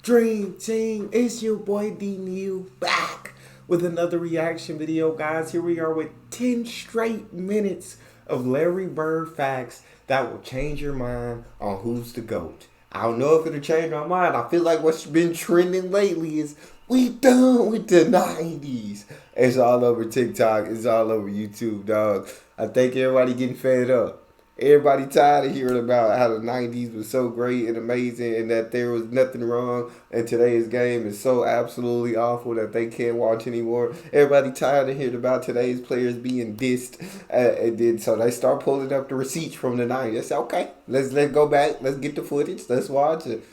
Dream Team, it's your boy Neal back with another reaction video, guys. Here we are with 10 straight minutes of Larry Bird facts that will change your mind on who's the GOAT. I don't know if it'll change my mind. I feel like what's been trending lately is we done with the 90s. It's all over TikTok. It's all over YouTube, dog. I think everybody getting fed up. Everybody tired of hearing about how the 90s was so great and amazing and that there was nothing wrong, and today's game is so absolutely awful that they can't watch anymore. Everybody tired of hearing about today's players being dissed, and then so they start pulling up the receipts from the 90s. They say, okay, let's go back, let's get the footage, let's watch it.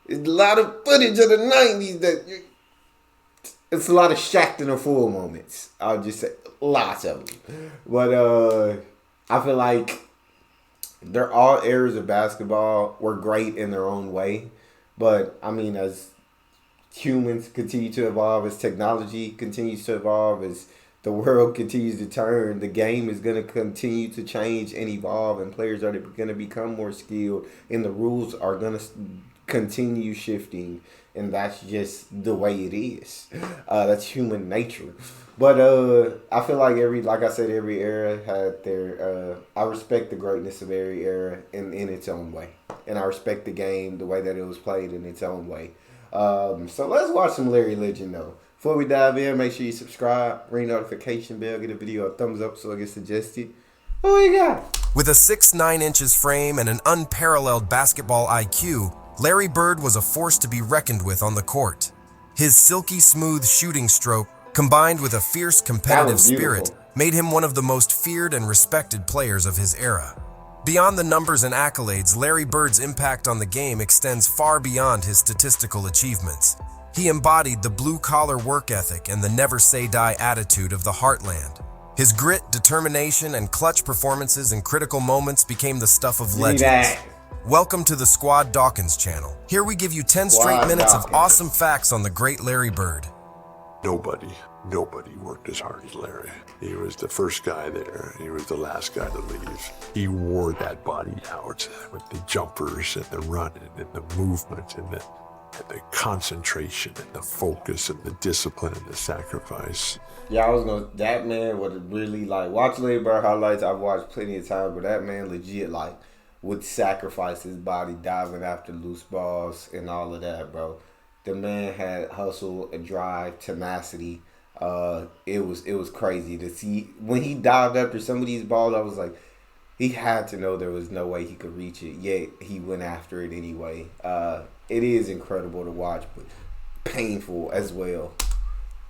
It's a lot of footage of the 90s that it's a lot of Shaq in a full moments. I'll just say lots of them. But I feel like they're all eras of basketball were great in their own way. But, I mean, as humans continue to evolve, as technology continues to evolve, as the world continues to turn, the game is going to continue to change and evolve, and players are going to become more skilled, and the rules are going to continue shifting, and that's just the way it is. That's human nature. But I feel like every era had their. I respect the greatness of every era in its own way, and I respect the game the way that it was played in its own way. So let's watch some Larry Legend though. Before we dive in, make sure you subscribe, ring notification bell, get a video a thumbs up so it gets suggested. What we got? With a 6'9" inches frame and an unparalleled basketball IQ, Larry Bird was a force to be reckoned with on the court. His silky smooth shooting stroke, combined with a fierce competitive spirit, made him one of the most feared and respected players of his era. Beyond the numbers and accolades, Larry Bird's impact on the game extends far beyond his statistical achievements. He embodied the blue-collar work ethic and the never-say-die attitude of the heartland. His grit, determination, and clutch performances in critical moments became the stuff of legends. Welcome to the Squad Dawkins channel. Here we give you 10 straight minutes of awesome facts on the great Larry Bird. Nobody worked as hard as Larry. He was the first guy there. He was the last guy to leave. He wore that body out with the jumpers and the running and the movement and the concentration and the focus and the discipline and the sacrifice. Yeah, that man would really watch Larry Bird highlights. I've watched plenty of times, but that man legit would sacrifice his body diving after loose balls and all of that, bro. The man had hustle, a drive, tenacity. It was crazy to see when he dived after some of these balls. I was like, he had to know there was no way he could reach it, yet he went after it anyway. It is incredible to watch, but painful as well.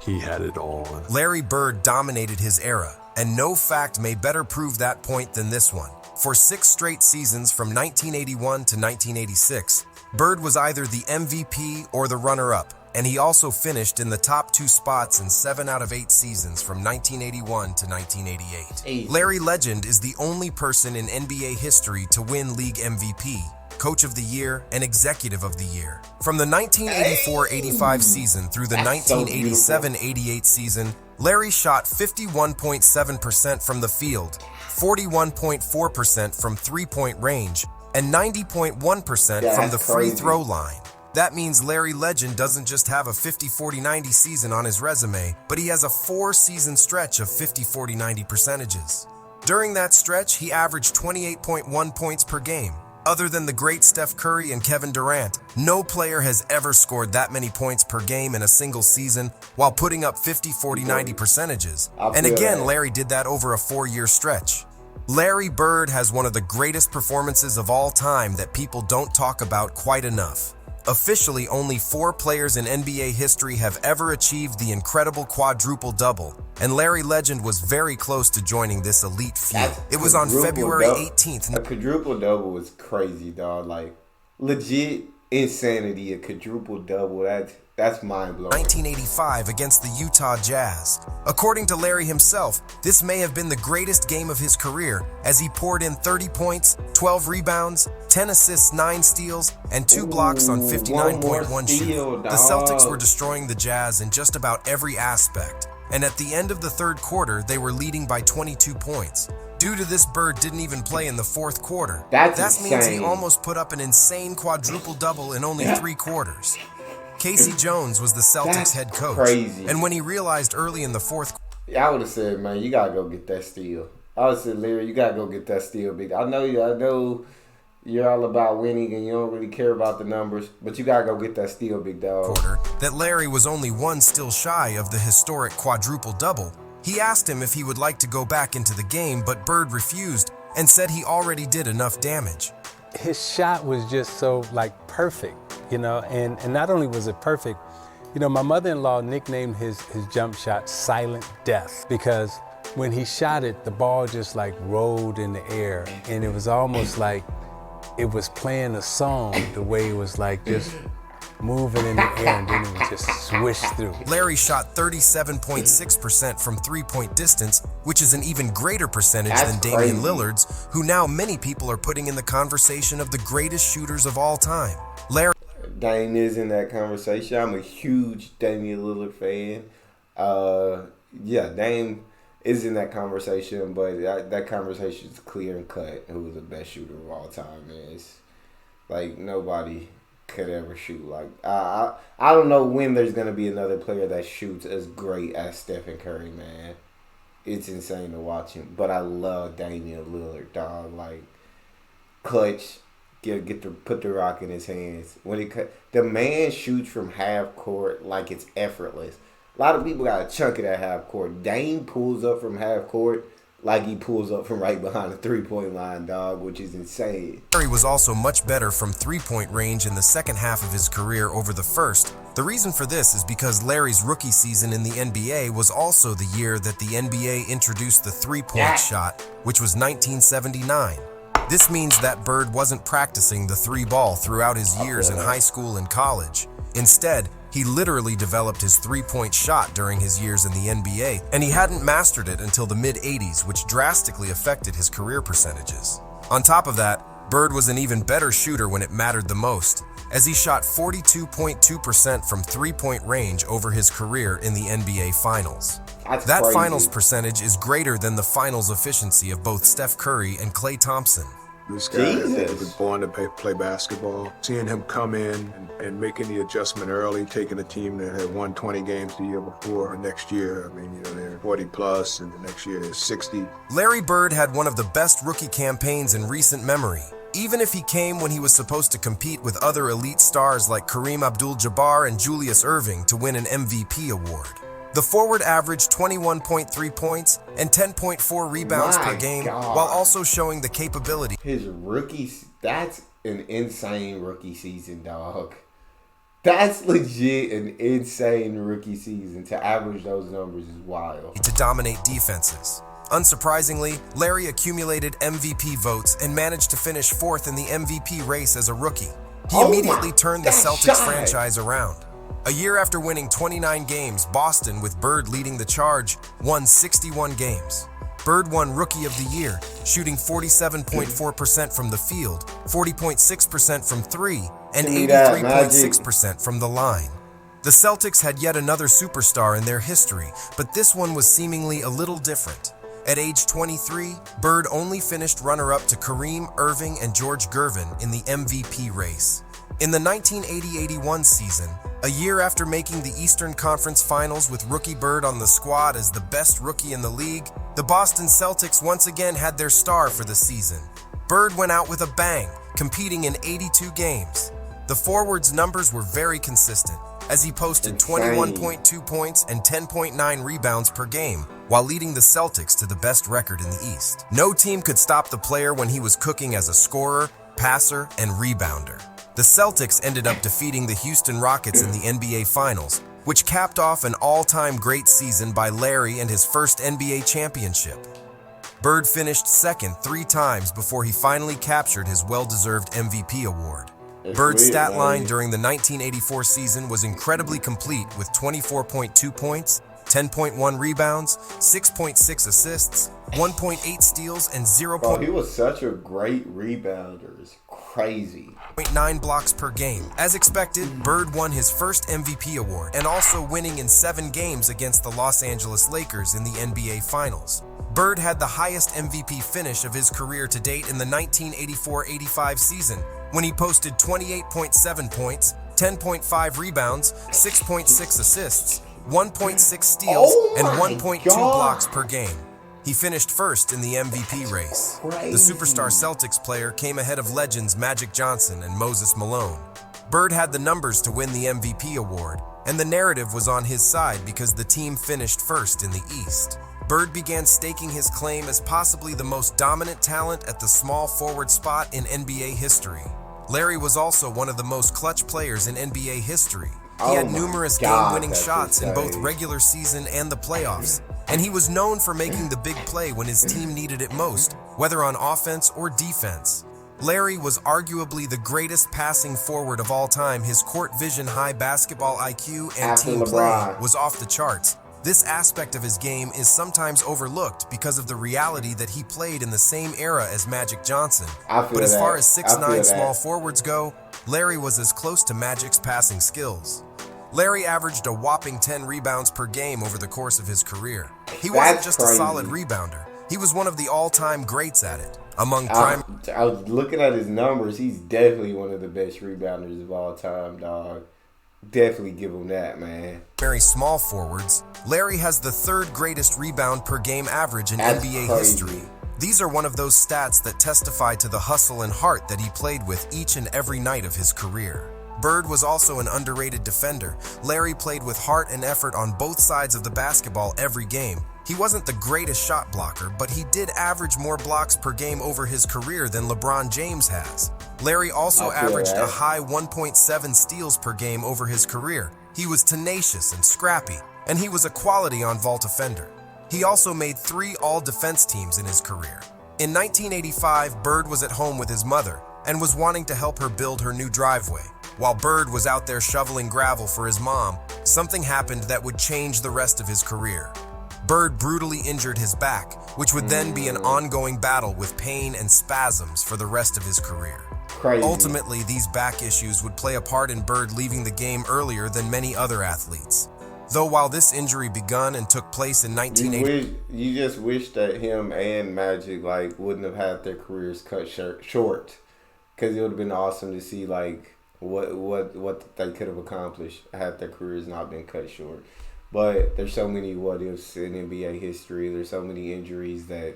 He had it all. Larry Bird dominated his era, and no fact may better prove that point than this one. For 6 straight seasons from 1981 to 1986, Bird was either the MVP or the runner-up, and he also finished in the top 2 spots in 7 out of 8 seasons from 1981 to 1988. Larry Legend is the only person in NBA history to win league MVP, Coach of the Year, and Executive of the Year. From the 1984-85 season through the 1987-88 season, Larry shot 51.7% from the field, 41.4% from three-point range, and 90.1% from the free throw line. That means Larry Legend doesn't just have a 50-40-90 season on his resume, but he has a 4-season stretch of 50-40-90 percentages. During that stretch, he averaged 28.1 points per game. Other than the great Steph Curry and Kevin Durant, no player has ever scored that many points per game in a single season while putting up 50-40-90 percentages. And again, Larry did that over a 4-year stretch. Larry Bird has one of the greatest performances of all time that people don't talk about quite enough. Officially, only 4 players in NBA history have ever achieved the incredible quadruple-double, and Larry Legend was very close to joining this elite few. It was on February 18th. A quadruple-double was crazy, dog. Legit insanity, a quadruple-double. That's mind-blowing. 1985 against the Utah Jazz. According to Larry himself, this may have been the greatest game of his career as he poured in 30 points, 12 rebounds, 10 assists, 9 steals, and 2 blocks on 59.1 shooting. The Celtics were destroying the Jazz in just about every aspect, and at the end of the third quarter, they were leading by 22 points. Due to this, Bird didn't even play in the fourth quarter. That means he almost put up an insane quadruple-double in only 3 quarters. Casey Jones was the Celtics That's head coach. crazy. And when he realized early in the fourth I would have said, man, you gotta go get that steal. I would have said, Larry, you gotta go get that steal, big. I know you're all about winning and you don't really care about the numbers, but you gotta go get that steal, big dog. quarter, that Larry was only one still shy of the historic quadruple-double, he asked him if he would like to go back into the game, but Bird refused and said he already did enough damage. His shot was just so, perfect, and not only was it perfect, my mother-in-law nicknamed his jump shot Silent Death because when he shot it, the ball just rolled in the air, and it was almost like it was playing a song, the way it was just moving in the air, and then it would just swish through. Larry shot 37.6% from three-point distance, which is an even greater percentage than Damian Lillard's, who now many people are putting in the conversation of the greatest shooters of all time. Dame is in that conversation. I'm a huge Damian Lillard fan. Dame is in that conversation, but that conversation is clear and cut. Who was the best shooter of all time? Man, it's nobody could ever shoot I don't know when there's gonna be another player that shoots as great as Stephen Curry. Man, it's insane to watch him. But I love Damian Lillard, dog. Clutch. Put the rock in his hands. The man shoots from half court like it's effortless. A lot of people got to chunk it at half court. Dame pulls up from half court like he pulls up from right behind the three-point line, dog, which is insane. Larry was also much better from three-point range in the second half of his career over the first. The reason for this is because Larry's rookie season in the NBA was also the year that the NBA introduced the three-point shot, which was 1979. This means that Bird wasn't practicing the three ball throughout his years in high school and college. Instead, he literally developed his three-point shot during his years in the NBA, and he hadn't mastered it until the mid-'80s, which drastically affected his career percentages. On top of that, Bird was an even better shooter when it mattered the most, as he shot 42.2% from three-point range over his career in the NBA Finals. That crazy. finals percentage is greater than the finals efficiency of both Steph Curry and Klay Thompson. This guy was born to play basketball. Seeing him come in and making the adjustment early, taking a team that had won 20 games the year before, next year, they're 40 plus, and the next year they're 60. Larry Bird had one of the best rookie campaigns in recent memory, even if he came when he was supposed to compete with other elite stars like Kareem Abdul-Jabbar and Julius Erving to win an MVP award. The forward averaged 21.3 points and 10.4 rebounds per game, while also showing the capability. His that's an insane rookie season, dog. That's legit an insane rookie season. To average those numbers is wild. To dominate defenses. Unsurprisingly, Larry accumulated MVP votes and managed to finish fourth in the MVP race as a rookie. He immediately turned the Celtics franchise around. A year after winning 29 games, Boston, with Bird leading the charge, won 61 games. Bird won Rookie of the Year, shooting 47.4% from the field, 40.6% from three, and 83.6% from the line. The Celtics had yet another superstar in their history, but this one was seemingly a little different. At age 23, Bird only finished runner-up to Kareem, Erving, and George Gervin in the MVP race. In the 1980-81 season, a year after making the Eastern Conference Finals with rookie Bird on the squad as the best rookie in the league, the Boston Celtics once again had their star for the season. Bird went out with a bang, competing in 82 games. The forward's numbers were very consistent, as he posted 21.2 points and 10.9 rebounds per game, while leading the Celtics to the best record in the East. No team could stop the player when he was cooking as a scorer, passer, and rebounder. The Celtics ended up defeating the Houston Rockets in the NBA Finals, which capped off an all-time great season by Larry and his first NBA championship. Bird finished second 3 times before he finally captured his well-deserved MVP award. Bird's stat line during the 1984 season was incredibly complete with 24.2 points, 10.1 rebounds, 6.6 assists, 1.8 steals, and 0. He was such a great rebounder. It's crazy. 0.9 blocks per game. As expected, Bird won his first MVP award and also winning in 7 games against the Los Angeles Lakers in the NBA Finals. Bird had the highest MVP finish of his career to date in the 1984-85 season, when he posted 28.7 points, 10.5 rebounds, 6.6 assists, 1.6 steals, and 1.2 blocks per game. He finished first in the MVP race. The superstar Celtics player came ahead of legends Magic Johnson and Moses Malone. Bird had the numbers to win the MVP award, and the narrative was on his side because the team finished first in the East. Bird began staking his claim as possibly the most dominant talent at the small forward spot in NBA history. Larry was also one of the most clutch players in NBA history. He had numerous game-winning shots in both regular season and the playoffs, and he was known for making the big play when his team needed it most, whether on offense or defense. Larry was arguably the greatest passing forward of all time. His court vision, high basketball IQ, and team play was off the charts. This aspect of his game is sometimes overlooked because of the reality that he played in the same era as Magic Johnson. But as far as 6'9" small forwards go, Larry was as close to Magic's passing skills. Larry averaged a whopping 10 rebounds per game over the course of his career. He wasn't just a solid rebounder. He was one of the all-time greats at it. Among prime... I was looking at his numbers. He's definitely one of the best rebounders of all time, dog. Definitely give him that, man. Very small forwards, Larry has the third greatest rebound per game average in NBA history. These are one of those stats that testify to the hustle and heart that he played with each and every night of his career. Bird was also an underrated defender. Larry played with heart and effort on both sides of the basketball every game. He wasn't the greatest shot blocker, but he did average more blocks per game over his career than LeBron James has. Larry also averaged a high 1.7 steals per game over his career. He was tenacious and scrappy, and he was a quality on-vault defender. He also made 3 all-defense teams in his career. In 1985, Bird was at home with his mother and was wanting to help her build her new driveway. While Bird was out there shoveling gravel for his mom, something happened that would change the rest of his career. Bird brutally injured his back, which would then be an ongoing battle with pain and spasms for the rest of his career. Ultimately, these back issues would play a part in Bird leaving the game earlier than many other athletes. Though while this injury begun and took place in 1980... You just wish that him and Magic wouldn't have had their careers cut short, because it would have been awesome to see what they could have accomplished had their careers not been cut short. But there's so many what-ifs in NBA history. There's so many injuries that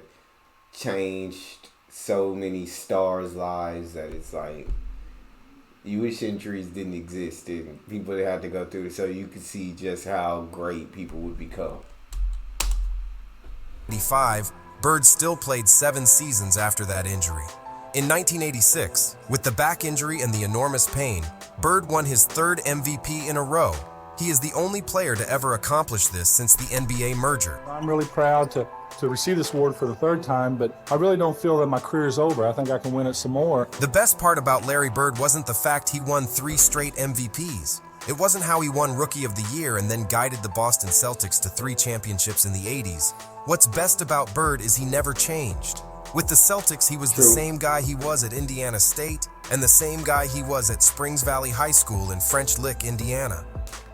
changed so many stars' lives that it's like you wish injuries didn't exist and people that had to go through it so you could see just how great people would become. 1985, Bird still played 7 seasons after that injury. In 1986, with the back injury and the enormous pain, Bird won his 3rd MVP in a row. He is the only player to ever accomplish this since the NBA merger. I'm really proud to receive this award for the 3rd time, but I really don't feel that my career is over. I think I can win it some more. The best part about Larry Bird wasn't the fact he won 3 straight MVPs. It wasn't how he won Rookie of the Year and then guided the Boston Celtics to 3 championships in the 80s. What's best about Bird is he never changed. With the Celtics, he was the same guy he was at Indiana State and the same guy he was at Springs Valley High School in French Lick, Indiana.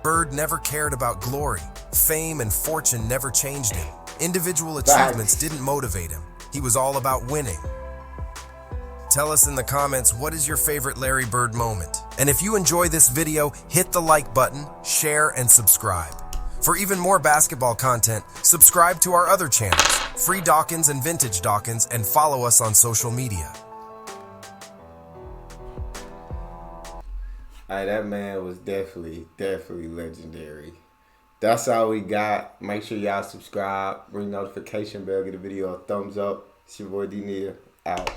Bird never cared about glory. Fame and fortune never changed him. Individual achievements didn't motivate him. He was all about winning. Tell us in the comments, what is your favorite Larry Bird moment? And if you enjoy this video, hit the like button, share, and subscribe. For even more basketball content, subscribe to our other channels, Free Dawkins and Vintage Dawkins, and follow us on social media. That man was definitely legendary. That's all we got. Make sure y'all subscribe, ring notification bell, get the video a thumbs up. It's your boy D Neal, out.